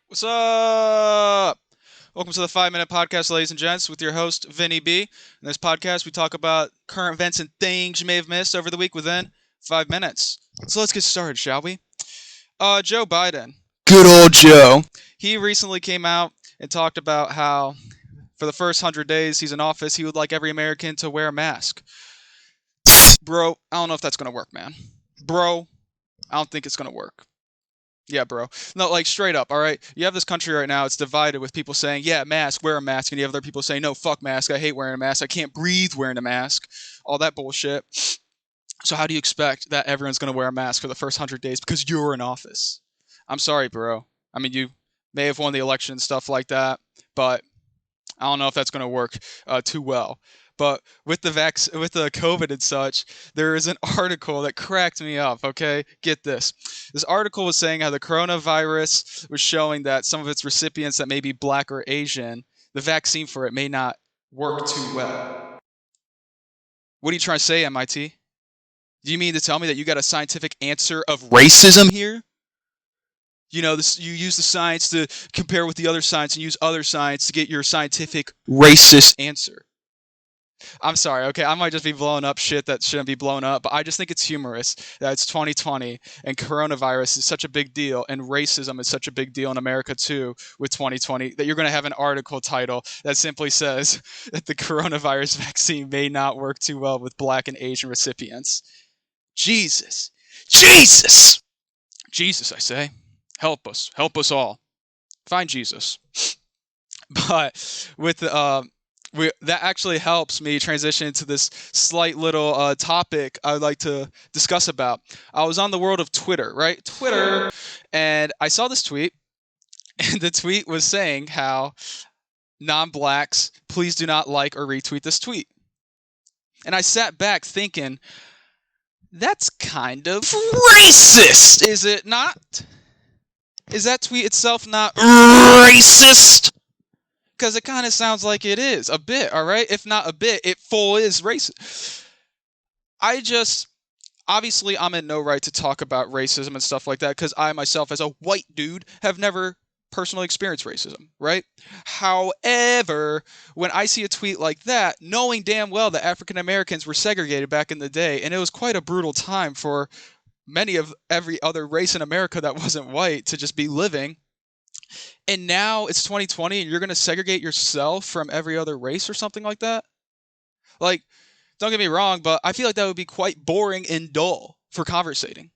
What's up? Welcome to the 5 Minute Podcast, ladies and gents, with your host, Vinny B. In this podcast, we talk about current events and things you may have missed over the week within 5 minutes. So let's get started, shall we? Joe Biden. Good old Joe. He recently came out and talked about how for the first 100 days he's in office, he would like every American to wear a mask. Bro, I don't know if that's going to work, man. Bro, I don't think it's going to work. Yeah, bro. No, like straight up, all right? You have this country right now, it's divided with people saying, yeah, mask, wear a mask. And you have other people saying, no, fuck mask. I hate wearing a mask. I can't breathe wearing a mask. All that bullshit. So how do you expect that everyone's going to wear a mask for the first 100 days because you're in office? I'm sorry, bro. I mean, you may have won the election and stuff like that, but I don't know if that's going to work too well. But with the COVID and such, there is an article that cracked me up, okay? Get this. This article was saying how the coronavirus was showing that some of its recipients that may be black or Asian, the vaccine for it may not work too well. What are you trying to say, MIT? Do you mean to tell me that you got a scientific answer of racism here? You know, you use the science to compare with the other science and use other science to get your scientific racist answer. I'm sorry, okay, I might just be blowing up shit that shouldn't be blown up, but I just think it's humorous that it's 2020 and coronavirus is such a big deal and racism is such a big deal in America too with 2020 that you're going to have an article title that simply says that the coronavirus vaccine may not work too well with black and Asian recipients. Jesus, I say, help us all. Find Jesus. But with that actually helps me transition into this slight little topic I would like to discuss about. I was on the world of Twitter, right? Twitter, and I saw this tweet, and the tweet was saying how non-blacks, please do not like or retweet this tweet. And I sat back thinking, that's kind of racist, is it not? Is that tweet itself not racist? Because it kind of sounds like it is a bit, all right? If not a bit, it full is racist. Obviously, I'm in no right to talk about racism and stuff like that because I myself, as a white dude, have never personally experienced racism, right? However, when I see a tweet like that, knowing damn well that African Americans were segregated back in the day, and it was quite a brutal time for many of every other race in America that wasn't white to just be living. And now it's 2020 and you're going to segregate yourself from every other race or something like that? Like, don't get me wrong, but I feel like that would be quite boring and dull for conversating.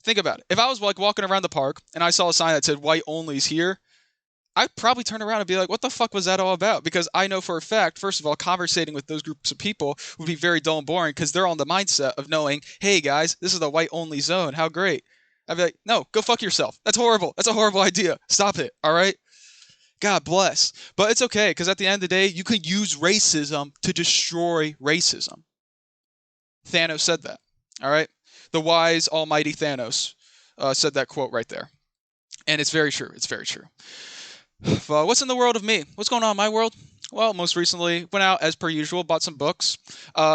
Think about it. If I was like walking around the park and I saw a sign that said white only's here, I'd probably turn around and be like, what the fuck was that all about? Because I know for a fact, first of all, conversating with those groups of people would be very dull and boring because they're on the mindset of knowing, hey guys, this is the white only zone. How great. I'd be like, no, go fuck yourself. That's horrible. That's a horrible idea. Stop it. All right? God bless. But it's okay, because at the end of the day, you can use racism to destroy racism. Thanos said that. All right? The wise, almighty Thanos said that quote right there. And it's very true. It's very true. But what's in the world of me? What's going on in my world? Well, most recently, went out as per usual, bought some books,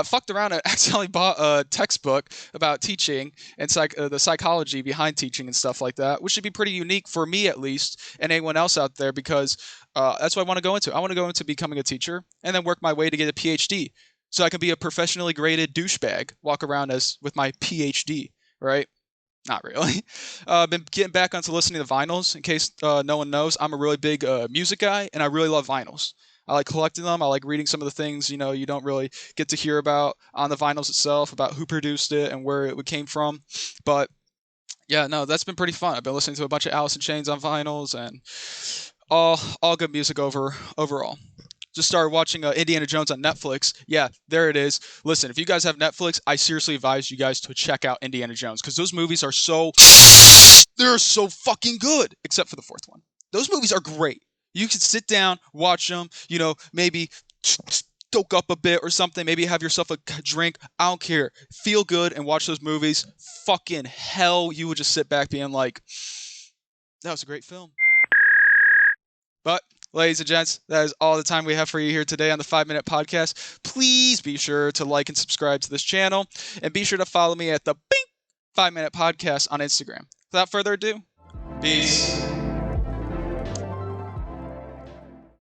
fucked around and accidentally bought a textbook about teaching and the psychology behind teaching and stuff like that, which should be pretty unique for me at least, and anyone else out there, because that's what I want to go into. I want to go into becoming a teacher and then work my way to get a PhD so I can be a professionally graded douchebag, walk around with my PhD, right? Not really. Been getting back onto listening to vinyls. In case no one knows, I'm a really big music guy, and I really love vinyls. I like collecting them. I like reading some of the things, you don't really get to hear about on the vinyls itself, about who produced it and where it came from. But yeah, no, that's been pretty fun. I've been listening to a bunch of Alice in Chains on vinyls and all good music overall. Just started watching Indiana Jones on Netflix. Yeah, there it is. Listen, if you guys have Netflix, I seriously advise you guys to check out Indiana Jones because those movies they're so fucking good, except for the fourth one. Those movies are great. You can sit down, watch them, maybe stoke up a bit or something, maybe have yourself a drink. I don't care. Feel good and watch those movies. Fucking hell, you would just sit back being like, that was a great film. But, ladies and gents, that is all the time we have for you here today on the 5 Minute Podcast. Please be sure to like and subscribe to this channel, and be sure to follow me at the 5 Minute Podcast on Instagram. Without further ado, peace.